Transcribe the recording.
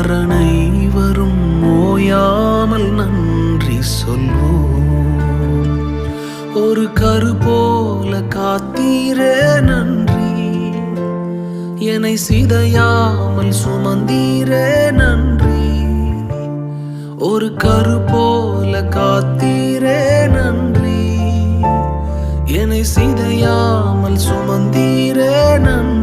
மரணை வரும் ஓயாமல் நன்றி சொல்வோம். ஒரு கரு போல காத்தீரே நன்றி, என்னை சிதையாமல் சுமந்தீரே நன்றி. ஒரு கரு போல காத்தீரே நன்றி, என்னை சிதையாமல் சுமந்தீரே நன்றி.